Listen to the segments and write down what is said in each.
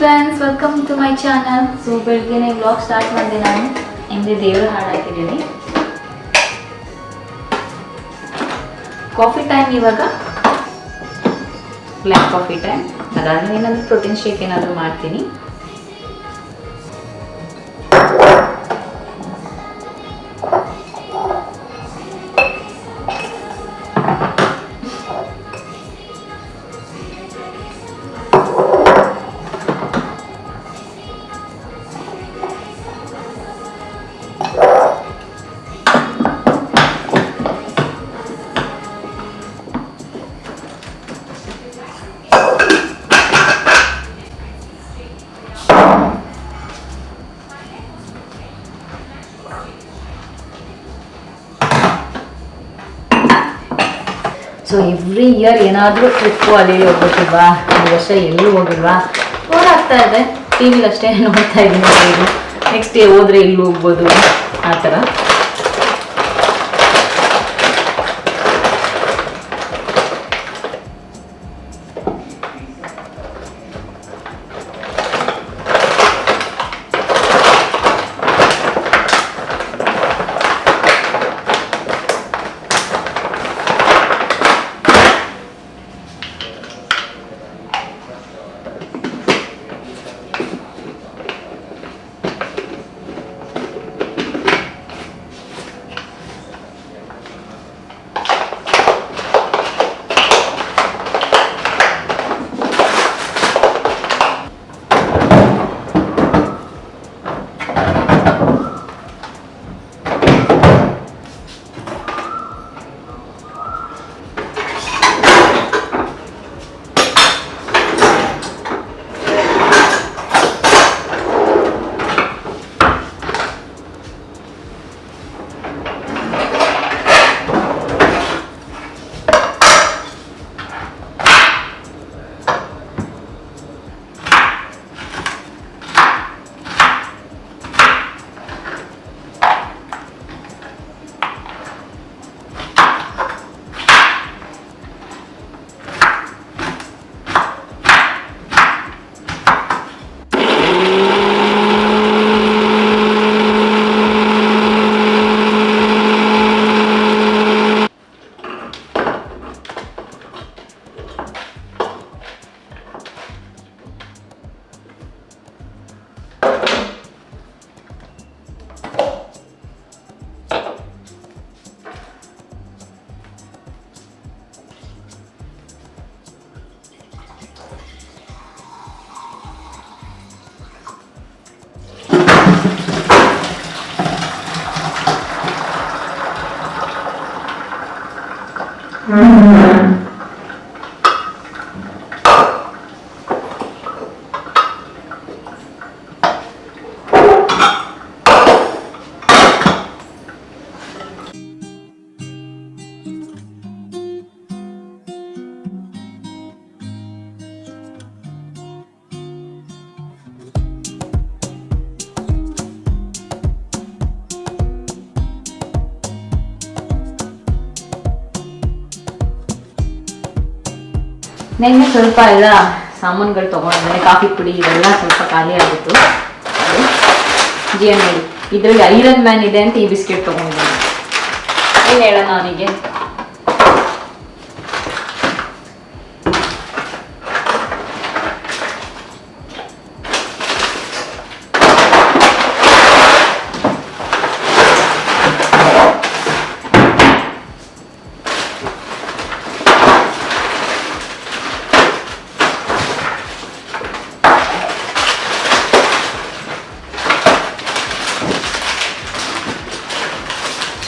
Friends, welcome to my channel. So ಬೆಳಗ್ಗೆನೆ vlog start ಮಾಡಿದೆ. ನಾನು ಹಿಂದೆ ದೇವರ ಹಾಡು ಹಾಕಿದ್ದೀನಿ. ಕಾಫಿ ಟೈಮ್ ಇವಾಗ, ಬ್ಲ್ಯಾಕ್ ಕಾಫಿ ಟೈಮ್. ಅದಾದ್ಮೇಲೆ ಏನಾದರೂ ಪ್ರೋಟೀನ್ ಶೇಕ್ ಏನಾದರೂ ಮಾಡ್ತೀನಿ. ಸೊ ಎವ್ರಿ ಇಯರ್ ಏನಾದರೂ ಟ್ರಿಪ್ಪು ಅಲ್ಲಿ ಹೋಗ್ಬೇಕಿಲ್ವಾ, ಈ ವರ್ಷ ಎಲ್ಲೂ ಹೋಗಿಲ್ವಾ, ಬೋರ್ ಆಗ್ತಾ ಇದೆ. ಟಿ ವಿಲಿ ಅಷ್ಟೇ ನೋಡ್ತಾ ಇದ್ದೀನಿ. ನೆಕ್ಸ್ಟ್ ಡೇ ಹೋದರೆ ಎಲ್ಲಿ ಹೋಗ್ಬೋದು ಆ ಥರ. ನೆನ್ನೆ ಸ್ವಲ್ಪ ಎಲ್ಲ ಸಾಮಾನುಗಳು ತೊಗೊಂಡಿದ್ದೇನೆ. ಕಾಫಿ ಪುಡಿ ಇವೆಲ್ಲ ಸ್ವಲ್ಪ ಖಾಲಿ ಆಗಿತ್ತು. GNL ಇದರಲ್ಲಿ ಐರನ್ ಮ್ಯಾನ್ ಇದೆ ಅಂತ ಈ ಬಿಸ್ಕೆಟ್ ತೊಗೊಂಡಿದ್ದೇನೆ. ಏನು ಹೇಳೋಣ ಅವನಿಗೆ.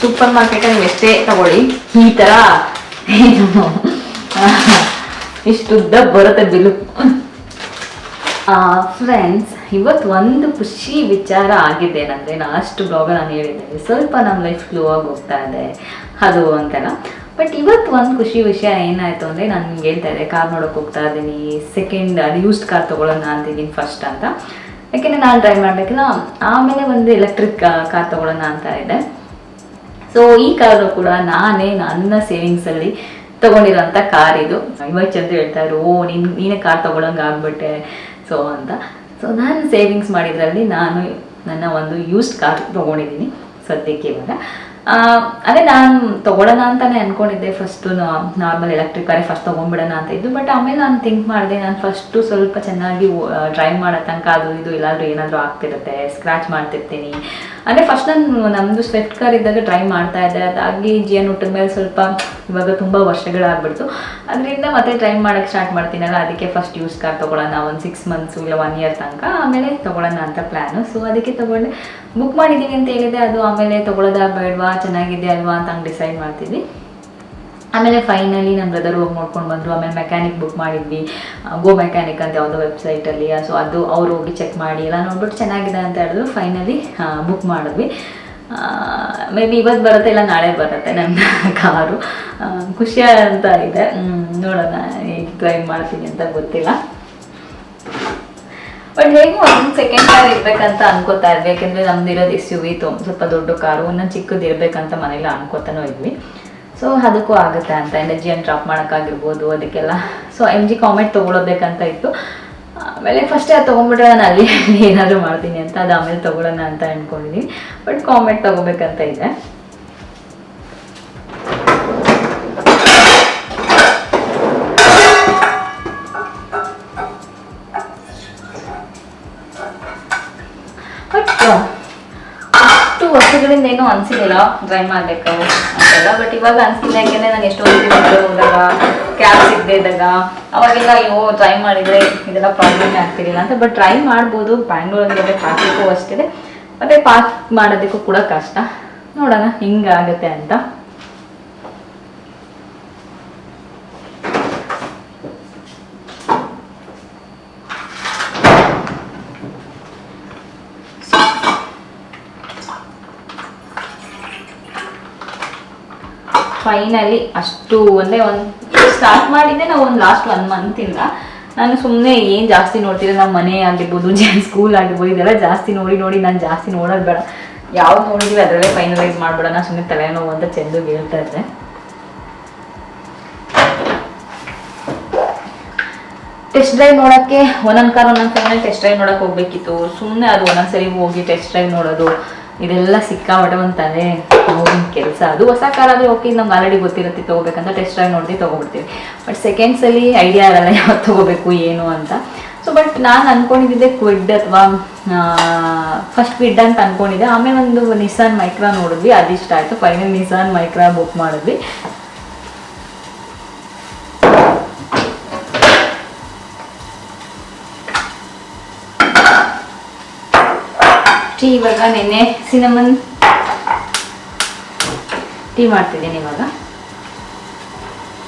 ಸೂಪರ್ ಮಾರ್ಕೆಟ್ ನೀವು ಎಷ್ಟೇ ತಗೊಳ್ಳಿ, ಈ ತರ ಇಷ್ಟುದ್ದ ಬರುತ್ತೆ ಬಿಲ್ಲು. ಫ್ರೆಂಡ್ಸ್, ಇವತ್ತು ಒಂದು ಖುಷಿ ವಿಚಾರ ಆಗಿದೆ ಏನಂದರೆ, ಲಾಸ್ಟ್ ಬ್ಲಾಗ್ ನಾನು ಹೇಳಿದ್ದೆ ಸ್ವಲ್ಪ ನಮ್ಮ ಲೈಫ್ ಫ್ಲೋ ಆಗಿ ಹೋಗ್ತಾ ಇದೆ ಅದು ಅಂತೆಲ್ಲ. ಬಟ್ ಇವತ್ತು ಒಂದು ಖುಷಿ ವಿಷಯ ಏನಾಯಿತು ಅಂದರೆ, ನಾನು ನಿಮ್ಗೆ ಹೇಳ್ತಾ ಇದ್ದೆ ಕಾರ್ ನೋಡೋಕೆ ಹೋಗ್ತಾ ಇದ್ದೀನಿ. ಸೆಕೆಂಡ್ ಯೂಸ್ಡ್ ಕಾರ್ ತೊಗೊಳ್ಳೋಣ ಅಂತಿದ್ದೀನಿ ಫಸ್ಟ್ ಅಂತ. ಯಾಕೆಂದರೆ ನಾನು ಡ್ರೈವ್ ಮಾಡಬೇಕಲ್ಲ, ಆಮೇಲೆ ಒಂದು ಎಲೆಕ್ಟ್ರಿಕ್ ಕಾರ್ ತೊಗೊಳ್ಳೋಣ ಅಂತ ಇದೆ. ಸೊ ಈ ಕಾರು ಕೂಡ ನಾನೇ ನನ್ನ ಸೇವಿಂಗ್ಸಲ್ಲಿ ತಗೊಂಡಿರೋಂಥ ಕಾರ್ ಇದು. ಇವಾಗ ಚಂದ್ರ ಹೇಳ್ತಾ ಇದ್ರು, ನೀನೇ ಕಾರ್ ತಗೊಳಂಗೆ ಆಗ್ಬಿಟ್ಟೆ ಸೊ ಅಂತ. ಸೊ ನಾನು ಸೇವಿಂಗ್ಸ್ ಮಾಡಿದ್ರಲ್ಲಿ ನಾನು ನನ್ನ ಒಂದು ಯೂಸ್ಡ್ ಕಾರ್ ತೊಗೊಂಡಿದ್ದೀನಿ ಸದ್ಯಕ್ಕೆ ಇವಾಗ. ಅದೇ ನಾನು ತೊಗೊಳ್ಳೋಣ ಅಂತಲೇ ಅಂದ್ಕೊಂಡಿದ್ದೆ. ಫಸ್ಟು ನಾರ್ಮಲ್ ಎಲೆಕ್ಟ್ರಿಕ್ ಕಾರೇ ಫಸ್ಟ್ ತೊಗೊಂಡ್ಬಿಡೋಣ ಅಂತ ಇದ್ದು. ಬಟ್ ಆಮೇಲೆ ನಾನು ಥಿಂಕ್ ಮಾಡಿದೆ, ನಾನು ಫಸ್ಟು ಸ್ವಲ್ಪ ಚೆನ್ನಾಗಿ ಡ್ರೈವ್ ಮಾಡೋ ತನಕ ಅದು ಇದು ಎಲ್ಲಾದರೂ ಏನಾದರೂ ಆಗ್ತಿರುತ್ತೆ, ಸ್ಕ್ರ್ಯಾಚ್ ಮಾಡ್ತಿರ್ತೀನಿ. ಅಂದರೆ ಫಸ್ಟ್ ನಾನು ನಮ್ಮದು ಸ್ವಿಫ್ಟ್ ಕಾರ್ ಇದ್ದಾಗ ಡ್ರೈವ್ ಮಾಡ್ತಾ ಇದ್ದೆ. ಅದಾಗಿ ಜಿಯನ್ ಹುಟ್ಟಿದ ಮೇಲೆ ಸ್ವಲ್ಪ ಇವಾಗ ತುಂಬ ವರ್ಷಗಳಾಗ್ಬಿಡ್ತು. ಅದರಿಂದ ಮತ್ತೆ ಡ್ರೈವ್ ಮಾಡೋಕ್ಕೆ ಸ್ಟಾರ್ಟ್ ಮಾಡ್ತೀನಲ್ಲ, ಅದಕ್ಕೆ ಫಸ್ಟ್ ಯೂಸ್ ಕಾರ್ ತೊಗೊಳ್ಳೋಣ ಒಂದು 6 months ಇಲ್ಲ 1 year ತನಕ, ಆಮೇಲೆ ತೊಗೊಳ್ಳೋಣ ಅಂತ ಪ್ಲ್ಯಾನು. ಸೊ ಅದಕ್ಕೆ ತೊಗೊಂಡೆ, ಬುಕ್ ಮಾಡಿದ್ದೀನಿ ಅಂತ ಹೇಳಿದೆ. ಅದು ಆಮೇಲೆ ತೊಗೊಳ್ಳೋದಾ ಬೇಡವಾ, ಚೆನ್ನಾಗಿದೆ ಅಲ್ವಾ ಅಂತ ಹಂಗೆ ಡಿಸೈಡ್ ಮಾಡ್ತಿದ್ವಿ. ಆಮೇಲೆ ಫೈನಲಿ ನನ್ನ ಬ್ರದರ್ ಹೋಗಿ ನೋಡ್ಕೊಂಡು ಬಂದರು. ಆಮೇಲೆ ಮೆಕ್ಯಾನಿಕ್ ಬುಕ್ ಮಾಡಿದ್ವಿ, ಗೋ ಮೆಕ್ಯಾನಿಕ್ ಅಂತ ಯಾವುದೋ ವೆಬ್ಸೈಟಲ್ಲಿ. ಸೊ ಅದು ಅವ್ರು ಹೋಗಿ ಚೆಕ್ ಮಾಡಿ ಎಲ್ಲ ನೋಡ್ಬಿಟ್ಟು ಚೆನ್ನಾಗಿದೆ ಅಂತ ಹೇಳಿದ್ರು. ಫೈನಲಿ ಬುಕ್ ಮಾಡಿದ್ವಿ. ಮೇ ಬಿ ಇವತ್ತು ಬರುತ್ತೆ ಇಲ್ಲ ನಾಳೆ ಬರುತ್ತೆ ನನ್ನ ಕಾರು. ಖುಷಿ ಅಂತ ಇದೆ, ನೋಡೋಣ ಹೇಗೆ ಡ್ರೈವ್ ಮಾಡ್ತೀನಿ ಅಂತ ಗೊತ್ತಿಲ್ಲ. ಬಟ್ ಹೇಗೂ ಒಂದು ಸೆಕೆಂಡ್ ಕಾರ್ ಇರಬೇಕಂತ ಅನ್ಕೋತಾ ಇದ್ವಿ. ಯಾಕೆಂದರೆ ನಮ್ದು ಇರೋದು SUV ಸ್ವಲ್ಪ ದೊಡ್ಡ ಕಾರು, ಇನ್ನೊಂದು ಚಿಕ್ಕದು ಇರಬೇಕಂತ ಮನೇಲಿ ಅನ್ಕೋತಾನೂ ಇದ್ವಿ. ಸೊ ಅದಕ್ಕೂ ಆಗುತ್ತೆ ಅಂತ ಎನರ್ಜಿಯನ್ನು ಡ್ರಾಪ್ ಮಾಡೋಕ್ಕಾಗಿರ್ಬೋದು ಅದಕ್ಕೆಲ್ಲ. ಸೊ MG ಕಾಮೆಟ್ ತೊಗೊಳೋಬೇಕಂತ ಇತ್ತು. ಆಮೇಲೆ ಫಸ್ಟೇ ಅದು ತೊಗೊಂಡ್ಬಿಟ್ರೆ ನಾನು ಅಲ್ಲಿ ಏನಾದರೂ ಮಾಡ್ತೀನಿ ಅಂತ, ಅದು ಆಮೇಲೆ ತೊಗೊಳ್ಳೋಣ ಅಂತ ಅಂದ್ಕೊಂಡಿದ್ದೀನಿ. ಬಟ್ ಕಾಮೆಟ್ ತೊಗೋಬೇಕಂತ ಇದೆ. ಬಟ್ ಅಷ್ಟು ವರ್ಷಗಳಿಂದ ಏನೂ ಅನಿಸಿಲ್ಲ ಡ್ರೈವ್ ಮಾಡಬೇಕು ಅಂತೆಲ್ಲ. ಬಟ್ ಇವಾಗ ಅನಿಸ್ತಿಲ್ಲ, ಯಾಕೆಂದರೆ ನಾನು ಎಷ್ಟೊಂದು ಹೋದಾಗ ಕ್ಯಾಬ್ ಸಿಗದೆ ಇದ್ದಾಗ ಅವಾಗೆಲ್ಲ ಅಯ್ಯೋ ಡ್ರೈವ್ ಮಾಡಿದರೆ ಇದೆಲ್ಲ ಪ್ರಾಬ್ಲಮ್ ಆಗ್ತಿರಲಿಲ್ಲ ಅಂತ. ಬಟ್ ಡ್ರೈವ್ ಮಾಡ್ಬೋದು, ಬ್ಯಾಂಗ್ಳೂರಲ್ಲಿ ಟ್ರಾಫಿಕ್ಕು ಅಷ್ಟಿದೆ, ಮತ್ತು ಪಾರ್ಕ್ ಮಾಡೋದಕ್ಕೂ ಕೂಡ ಕಷ್ಟ. ನೋಡೋಣ ಹಿಂಗಾಗುತ್ತೆ ಅಂತ. ಫೈನಲಿ ಅಷ್ಟು ಒಂದೇ ಒಂದು ಸ್ಟಾರ್ಟ್ ಮಾಡಿದ್ದೆ ನಾವು ಒಂದು ಲಾಸ್ಟ್ 1 month ಇಂದ. ನಾನು ಸುಮ್ಮನೆ ಏನು ಜಾಸ್ತಿ ನೋಡ್ತಿದ್ದೆ, ನಮ್ಮ ಮನೆ ಆಗಿರ್ಬೋದು, ಸ್ಕೂಲ್ ಆಗಿರ್ಬೋದು, ಇದೆಲ್ಲ ಜಾಸ್ತಿ ನೋಡಿ ನಾನು ಜಾಸ್ತಿ ನೋಡೋದು ಬೇಡ, ಯಾವ್ದು ನೋಡಿದ್ವಿ ಅದರಲ್ಲೇ ಫೈನಲೈಸ್ ಮಾಡ್ಬಿಡೋಣ, ಸುಮ್ಮನೆ ತಲೆನೋವು ಅಂತ ಚೆಂದ ಹೇಳ್ತಾ ಇದ್ದೆ. ಟೆಸ್ಟ್ ಡ್ರೈವ್ ನೋಡೋಕ್ಕೆ ಒಂದೊಂದು ಕಾರ್ ಒಂದೊಂದು ಟೈಮಲ್ಲಿ ಟೆಸ್ಟ್ ಡ್ರೈವ್ ನೋಡೋಕೆ ಹೋಗ್ಬೇಕಿತ್ತು. ಸುಮ್ಮನೆ ಅದು ಒಂದೊಂದ್ಸರಿ ಹೋಗಿ ಟೆಸ್ಟ್ ಡ್ರೈವ್ ನೋಡೋದು ಇದೆಲ್ಲ ಸಿಕ್ಕಾಪಟ್ಟೆ ಒಂದು ತಲೆ ನೋವಿನ ಕೆಲಸ. ಅದು ಹೊಸ ಕಾರ್ ಆದರೆ ಓಕೆ, ನಮ್ಗೆ ಆಲ್ರೆಡಿ ಗೊತ್ತಿರುತ್ತೆ ತೊಗೋಬೇಕಂತ, ಟೆಸ್ಟ್ ಡ್ರೈವ್ ನೋಡ್ತೀವಿ ತೊಗೊಬಿಡ್ತೀವಿ. ಬಟ್ ಸೆಕೆಂಡ್ಸಲ್ಲಿ ಐಡಿಯಾ ಇರಲ್ಲ ಯಾವತ್ತು ತೊಗೋಬೇಕು ಏನು ಅಂತ. ಸೊ ಬಟ್ ನಾನು ಅಂದ್ಕೊಂಡಿದ್ದೆ ಕ್ವಿಡ್ ಅಥವಾ ಫಸ್ಟ್ ಕ್ವಿಡ್ ಅಂತ ಅಂದ್ಕೊಂಡಿದ್ದೆ. ಆಮೇಲೆ ಒಂದು ನಿಸಾನ್ ಮೈಕ್ರಾ ನೋಡಿದ್ವಿ, ಅದಿಷ್ಟ ಆಯಿತು. ಫೈನಲ್ ನಿಸಾನ್ ಮೈಕ್ರಾ ಬುಕ್ ಮಾಡಿದ್ವಿ. ಟೀ ಇವಾಗ ನೆನ್ನೆ ಸಿನಮನ್ ಟೀ ಮಾಡ್ತಿದ್ದೀನಿ. ಇವಾಗ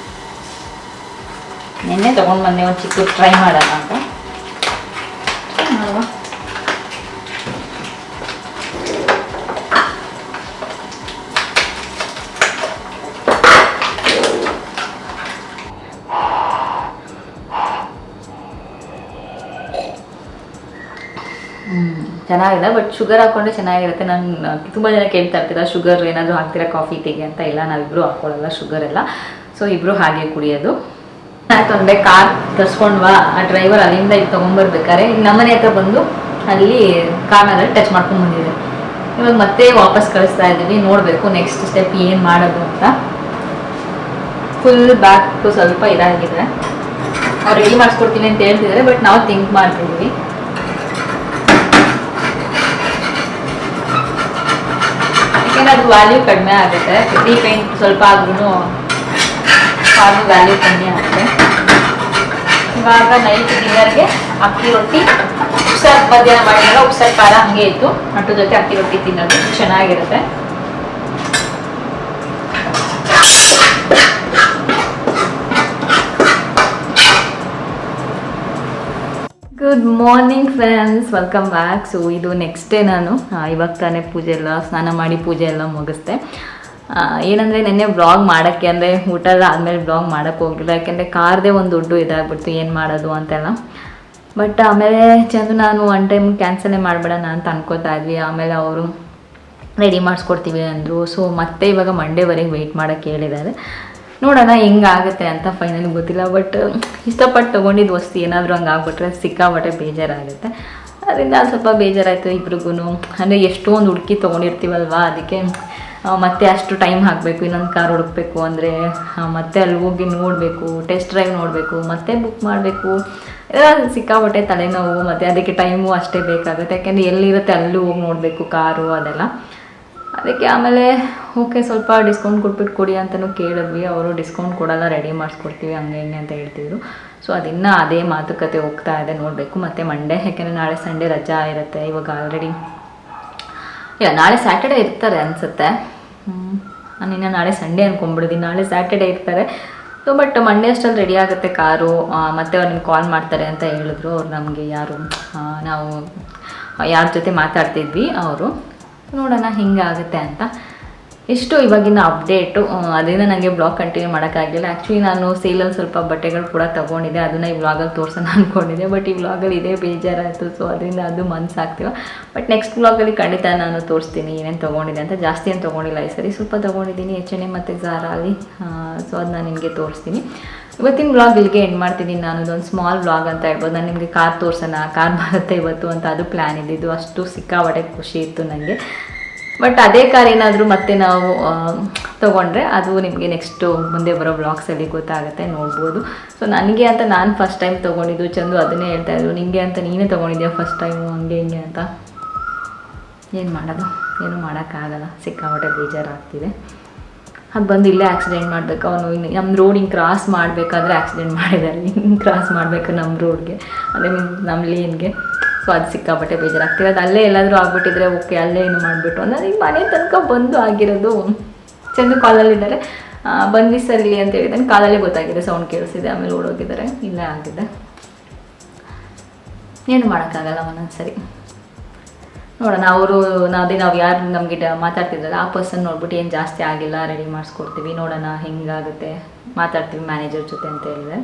ನೆನ್ನೆ ತೊಗೊಂಡು ಬಂದೆ, ಒಂದು ಚಿಕ್ಕ ಟ್ರೈ ಮಾಡೋಣ ಅಂತ. ಚೆನ್ನಾಗಿದೆ, ಬಟ್ ಶುಗರ್ ಹಾಕ್ಕೊಂಡ್ರೆ ಚೆನ್ನಾಗಿರುತ್ತೆ. ನಾನು ತುಂಬ ಜನ ಕೇಳ್ತಾ ಇರ್ತೀರ ಶುಗರ್ ಏನಾದರೂ ಹಾಕ್ತೀರಾ ಕಾಫಿ ಟೀಗೆ ಅಂತ. ಇಲ್ಲ, ನಾವಿಬ್ಬರು ಹಾಕ್ಕೊಳ್ಳಲ್ಲ ಶುಗರ್ ಎಲ್ಲ. ಸೊ ಇಬ್ಬರು ಹಾಗೆ ಕುಡಿಯೋದು. ತೊಂದರೆ ಕಾರ್ ತರಿಸ್ಕೊಂಡ್ವಾ, ಆ ಡ್ರೈವರ್ ಅಲ್ಲಿಂದ ಇಲ್ಲಿ ತೊಗೊಂಬರ್ಬೇಕಾದ್ರೆ ನಮ್ಮನೆ ಹತ್ರ ಬಂದು ಅಲ್ಲಿ ಕಾರ್ನಲ್ಲಿ ಟಚ್ ಮಾಡ್ಕೊಂಡು ಬಂದಿದೆ. ಇವಾಗ ಮತ್ತೆ ವಾಪಸ್ ಕಳಿಸ್ತಾ ಇದ್ದೀವಿ. ನೋಡಬೇಕು ನೆಕ್ಸ್ಟ್ ಸ್ಟೆಪ್ ಏನು ಮಾಡೋದು ಅಂತ. ಫುಲ್ ಬ್ಯಾಕ್ ಸ್ವಲ್ಪ ಇದಾಗಿದೆ. ಅವ್ರು ರೆಡಿ ಮಾಡಿಸ್ಕೊಡ್ತೀನಿ ಅಂತ ಹೇಳ್ತಿದ್ದಾರೆ, ಬಟ್ ನಾವು ಥಿಂಕ್ ಮಾಡ್ತಿದ್ದೀವಿ. ಯಾಕೆಂದರೆ ಅದು ವ್ಯಾಲ್ಯೂ ಕಡಿಮೆ ಆಗುತ್ತೆ. ರೀಪೇಂಟ್ ಸ್ವಲ್ಪ ಆದ್ರೂ ಅದು ವ್ಯಾಲ್ಯೂ ಕಮ್ಮಿ ಆಗುತ್ತೆ. ಇವಾಗ ನೈಟ್ ಡಿನ್ನರ್ಗೆ ಅಕ್ಕಿ ರೊಟ್ಟಿ, ಉಪ್ಸಾರು ಮಧ್ಯಾಹ್ನ ಮಾಡಿದಾಗ ಉಪ್ಸಾರು ಖಾರ ಹಂಗೆ ಇತ್ತು, ಅದ್ರ ಜೊತೆ ಅಕ್ಕಿ ರೊಟ್ಟಿ ತಿನ್ನೋದು ಚೆನ್ನಾಗಿರುತ್ತೆ. Good morning friends, welcome back. So ಇದು ನೆಕ್ಸ್ಟ್ ಡೇ. ನಾನು ಇವಾಗ ತಾನೇ ಪೂಜೆ ಎಲ್ಲ ಸ್ನಾನ ಮಾಡಿ ಪೂಜೆ ಎಲ್ಲ ಮುಗಿಸ್ದೆ. ಏನಂದರೆ ನೆನ್ನೆ ಬ್ಲಾಗ್ ಮಾಡೋಕ್ಕೆ ಅಂದರೆ ಊಟ ಎಲ್ಲ ಆದಮೇಲೆ ಬ್ಲಾಗ್ ಮಾಡೋಕ್ಕೆ ಹೋಗಿಲ್ಲ. ಯಾಕೆಂದರೆ ಕಾರ್ದೇ ಒಂದು ದುಡ್ಡು ಇದಾಗ್ಬಿಡ್ತು, ಏನು ಮಾಡೋದು ಅಂತೆಲ್ಲ. ಬಟ್ ಆಮೇಲೆ ಚಂದು ನಾನು ಒನ್ ಟೈಮ್ ಕ್ಯಾನ್ಸಲೇ ಮಾಡಿಬಿಡೋಣ ಅಂತ ಅನ್ಕೋತಾ ಇದ್ವಿ. ಆಮೇಲೆ ಅವರು ರೆಡಿ ಮಾಡಿಸ್ಕೊಡ್ತೀವಿ ಅಂದರು. ಸೊ ಮತ್ತೆ ಇವಾಗ ಮಂಡೇವರೆಗೆ ವೆಯ್ಟ್ ಮಾಡೋಕ್ಕೆ ಹೇಳಿದ್ದಾರೆ. ನೋಡೋಣ ಹೆಂಗಾಗುತ್ತೆ ಅಂತ ಫೈನಲಿ ಗೊತ್ತಿಲ್ಲ. ಬಟ್ ಇಷ್ಟಪಟ್ಟು ತೊಗೊಂಡಿದ್ದು ವಸ್ತು ಏನಾದರೂ ಹಂಗೆ ಆಗ್ಬಿಟ್ರೆ ಸಿಕ್ಕಾಬಟ್ಟೆ ಬೇಜಾರಾಗುತ್ತೆ. ಅದರಿಂದ ಸ್ವಲ್ಪ ಬೇಜಾರಾಯಿತು ಇಬ್ರಿಗೂ. ಅಂದರೆ ಎಷ್ಟೊಂದು ಹುಡುಕಿ ತೊಗೊಂಡಿರ್ತೀವಲ್ವ, ಅದಕ್ಕೆ ಮತ್ತೆ ಅಷ್ಟು ಟೈಮ್ ಹಾಕಬೇಕು. ಇನ್ನೊಂದು ಕಾರ್ ಹುಡುಕಬೇಕು ಅಂದರೆ ಮತ್ತೆ ಅಲ್ಲಿ ಹೋಗಿ ನೋಡಬೇಕು, ಟೆಸ್ಟ್ ಡ್ರೈವ್ ನೋಡಬೇಕು, ಮತ್ತೆ ಬುಕ್ ಮಾಡಬೇಕು. ಸಿಕ್ಕಾಪಟ್ಟೆ ತಲೆನೋವು, ಮತ್ತು ಅದಕ್ಕೆ ಟೈಮು ಅಷ್ಟೇ ಬೇಕಾಗುತ್ತೆ. ಯಾಕೆಂದರೆ ಎಲ್ಲಿರುತ್ತೆ ಅಲ್ಲೂ ಹೋಗಿ ನೋಡಬೇಕು ಕಾರು ಅದೆಲ್ಲ. ಅದಕ್ಕೆ ಆಮೇಲೆ ಓಕೆ ಸ್ವಲ್ಪ ಡಿಸ್ಕೌಂಟ್ ಕೊಟ್ಬಿಟ್ಟು ಕೊಡಿ ಅಂತಲೂ ಕೇಳಿದ್ವಿ. ಅವರು ಡಿಸ್ಕೌಂಟ್ ಕೊಡೋಲ್ಲ, ರೆಡಿ ಮಾಡಿಸ್ಕೊಡ್ತೀವಿ ಹಂಗೆ ಹಿಂಗೆ ಅಂತ ಹೇಳ್ತಿದ್ರು. ಸೊ ಅದನ್ನು ಅದೇ ಮಾತುಕತೆ ಹೋಗ್ತಾ ಇದೆ, ನೋಡಬೇಕು. ಮತ್ತು ಮಂಡೇ, ಯಾಕೆಂದರೆ ನಾಳೆ ಸಂಡೇ ರಜಾ ಇರುತ್ತೆ. ಇವಾಗ ಆಲ್ರೆಡಿ ಇಲ್ಲ, ನಾಳೆ ಸ್ಯಾಟರ್ಡೇ ಇರ್ತಾರೆ ಅನಿಸುತ್ತೆ. ನಾನಿನ್ನು ನಾಳೆ ಸಂಡೇ ಅಂದ್ಕೊಂಡ್ಬಿಡಿದ್ದೀನಿ, ನಾಳೆ ಸ್ಯಾಟರ್ಡೇ ಇರ್ತಾರೆ. ಸೊ ಬಟ್ ಮಂಡೇ ಅಷ್ಟಲ್ಲಿ ರೆಡಿ ಆಗುತ್ತೆ ಕಾರು. ಮತ್ತು ಅವ್ರು ನಿಮ್ಗೆ ಕಾಲ್ ಮಾಡ್ತಾರೆ ಅಂತ ಹೇಳಿದ್ರು. ಅವ್ರು ನಮಗೆ ಯಾರು, ನಾವು ಯಾರ ಜೊತೆ ಮಾತಾಡ್ತಿದ್ವಿ ಅವರು. ನೋಡೋಣ ಹಿಂಗಾಗುತ್ತೆ ಅಂತ. ಎಷ್ಟು ಇವಾಗಿನ ಅಪ್ಡೇಟು. ಅದರಿಂದ ನನಗೆ ಬ್ಲಾಗ್ ಕಂಟಿನ್ಯೂ ಮಾಡೋಕ್ಕಾಗಲಿಲ್ಲ. ಆ್ಯಕ್ಚುಲಿ ನಾನು ಸೇಲಲ್ಲಿ ಸ್ವಲ್ಪ ಬಟ್ಟೆಗಳು ಕೂಡ ತೊಗೊಂಡಿದ್ದೆ, ಅದನ್ನು ಈ ವ್ಲಾಗಲ್ಲಿ ತೋರ್ಸೋಣ ಅಂದ್ಕೊಂಡಿದ್ದೆ. ಬಟ್ ಈ ವ್ಲಾಗಲ್ಲಿ ಇದೇ ಬೇಜಾರಾಯಿತು. ಸೊ ಅದರಿಂದ ಅದು ಮನಸ್ಸಾಗ್ತೀವ. ಬಟ್ ನೆಕ್ಸ್ಟ್ ವ್ಲಾಗಲ್ಲಿ ಖಂಡಿತ ನಾನು ತೋರಿಸ್ತೀನಿ ಏನೇನು ತೊಗೊಂಡಿದ್ದೆ ಅಂತ. ಜಾಸ್ತಿ ಏನು ತೊಗೊಂಡಿಲ್ಲ ಈ ಸರಿ, ಸ್ವಲ್ಪ ತೊಗೊಂಡಿದ್ದೀನಿ H&M ಮತ್ತು Zara ಅಲ್ಲಿ. ಸೊ ಅದು ನಾನು ನಿಮಗೆ ತೋರಿಸ್ತೀನಿ. ಇವತ್ತಿನ ವ್ಲಾಗ್ ಇಲ್ಲಿಗೆ ಎಂಡ್ ಮಾಡ್ತಿದ್ದೀನಿ. ನಾನು ಇದೊಂದು ಸ್ಮಾಲ್ ವ್ಲಾಗ್ ಅಂತ ಹೇಳ್ಬೋದು. ನಾನು ನಿಮಗೆ ಕಾರ್ ತೋರ್ಸೋಣ, ಕಾರ್ ಬರುತ್ತೆ ಇವತ್ತು ಅಂತ ಅದು ಪ್ಲ್ಯಾನ್ ಇದ್ದಿದ್ದು. ಅಷ್ಟು ಸಿಕ್ಕಾಪಟ್ಟೆ ಖುಷಿ ಇತ್ತು ನನಗೆ. ಬಟ್ ಅದೇ ಕಾರ್ ಏನಾದರೂ ಮತ್ತೆ ನಾವು ತೊಗೊಂಡ್ರೆ ಅದು ನಿಮಗೆ ನೆಕ್ಸ್ಟು ಮುಂದೆ ಬರೋ ಬ್ಲಾಗ್ಸಲ್ಲಿ ಗೊತ್ತಾಗುತ್ತೆ, ನೋಡ್ಬೋದು. ಸೊ ನನಗೆ ಅಂತ ನಾನು ಫಸ್ಟ್ ಟೈಮ್ ತೊಗೊಂಡಿದ್ದು. ಚಂದು ಅದನ್ನೇ ಹೇಳ್ತಾಯಿದ್ರು, ನಿಮಗೆ ಅಂತ ನೀನೇ ತೊಗೊಂಡಿದ್ಯಾ ಫಸ್ಟ್ ಟೈಮು ಹಂಗೆ ಹಿಂಗೆ ಅಂತ. ಏನು ಮಾಡೋದು, ಏನೂ ಮಾಡೋಕ್ಕಾಗಲ್ಲ, ಸಿಕ್ಕಾಪಟ್ಟೆ ಬೇಜಾರಾಗ್ತಿದೆ. ಅದು ಬಂದು ಇಲ್ಲೇ ಆಕ್ಸಿಡೆಂಟ್ ಮಾಡಬೇಕು. ಅವನು ಇನ್ನು ನಮ್ಮ ರೋಡ್ ಹಿಂಗೆ ಕ್ರಾಸ್ ಮಾಡಬೇಕಾದ್ರೆ ಆಕ್ಸಿಡೆಂಟ್ ಮಾಡಿದ್ದಾರೆ. ಹಿಂಗೆ ಕ್ರಾಸ್ ಮಾಡಬೇಕು ನಮ್ಮ ರೋಡ್ಗೆ, ಅದೇ ಮೀನ್ಸ್ ನಮ್ಮ ಲೇನ್ಗೆ. ಸೊ ಅದು ಸಿಕ್ಕಾಪಟ್ಟೆ ಬೇಜಾರಾಗ್ತಿದೆ. ಅದು ಅಲ್ಲೇ ಎಲ್ಲಾದರೂ ಆಗ್ಬಿಟ್ಟಿದ್ರೆ ಓಕೆ, ಅಲ್ಲೇ ಏನು ಮಾಡಿಬಿಟ್ಟು ಅಂದರೆ ಈಗ ಮನೆ ತನಕ ಬಂದು ಆಗಿರೋದು. ಚಂದು ಕಾಲಲ್ಲಿದ್ದಾರೆ, ಬಂದ್ವಿ ಸರ್ ಇಲ್ಲಿ ಅಂತ ಹೇಳಿದ್ದಾನೆ. ಕಾಲಲ್ಲೇ ಗೊತ್ತಾಗಿದೆ, ಸೌಂಡ್ ಕೇಳಿಸಿದೆ. ಆಮೇಲೆ ಓಡೋಗಿದ್ದಾರೆ, ಇಲ್ಲೇ ಆಗಿದೆ. ಏನು ಮಾಡೋಕ್ಕಾಗಲ್ಲ ಒಂದೊಂದ್ಸರಿ. ನೋಡೋಣ, ಅವರು ನಾವು ಯಾರು ನಮಗೆ ಮಾತಾಡ್ತಿದ್ರಲ್ಲ ಆ ಪರ್ಸನ್ ನೋಡ್ಬಿಟ್ಟು ಏನು ಜಾಸ್ತಿ ಆಗಿಲ್ಲ, ರೆಡಿ ಮಾಡಿಸ್ಕೊಡ್ತೀವಿ, ನೋಡೋಣ ಹೆಂಗಾಗುತ್ತೆ, ಮಾತಾಡ್ತೀವಿ ಮ್ಯಾನೇಜರ್ ಜೊತೆ ಅಂತ ಹೇಳಿದ್ರೆ.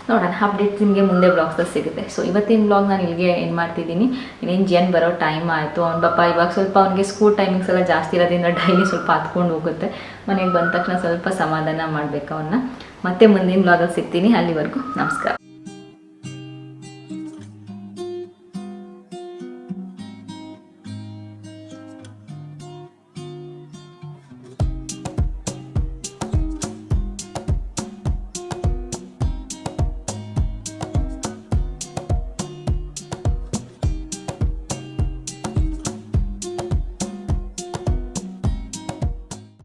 ನೋಡೋಣ, ಅಪ್ಡೇಟ್ಸ್ ನಿಮಗೆ ಮುಂದೆ ಬ್ಲಾಗ್ಸಲ್ಲಿ ಸಿಗುತ್ತೆ. ಸೊ ಇವತ್ತಿನ ಬ್ಲಾಗ್ ನಾನು ಇಲ್ಲಿಗೆ ಏನು ಮಾಡ್ತಿದ್ದೀನಿ. ಇನ್ನೇನು ಜನ್ ಬರೋ ಟೈಮ್ ಆಯಿತು. ಅವ್ನು ಪಾಪ ಇವಾಗ ಸ್ವಲ್ಪ ಅವ್ನಿಗೆ ಸ್ಕೂಲ್ ಟೈಮಿಂಗ್ಸ್ ಎಲ್ಲ ಜಾಸ್ತಿ ಇರೋದ್ರಿಂದ ಡೈಲಿ ಸ್ವಲ್ಪ ಹತ್ಕೊಂಡು ಹೋಗುತ್ತೆ. ಮನೆಗೆ ಬಂದ ತಕ್ಷಣ ಸ್ವಲ್ಪ ಸಮಾಧಾನ ಮಾಡಬೇಕು ಅವನ್ನ. ಮತ್ತೆ ಮುಂದಿನ ಬ್ಲಾಗಲ್ಲಿ ಸಿಗ್ತೀನಿ. ಅಲ್ಲಿವರೆಗೂ ನಮಸ್ಕಾರ.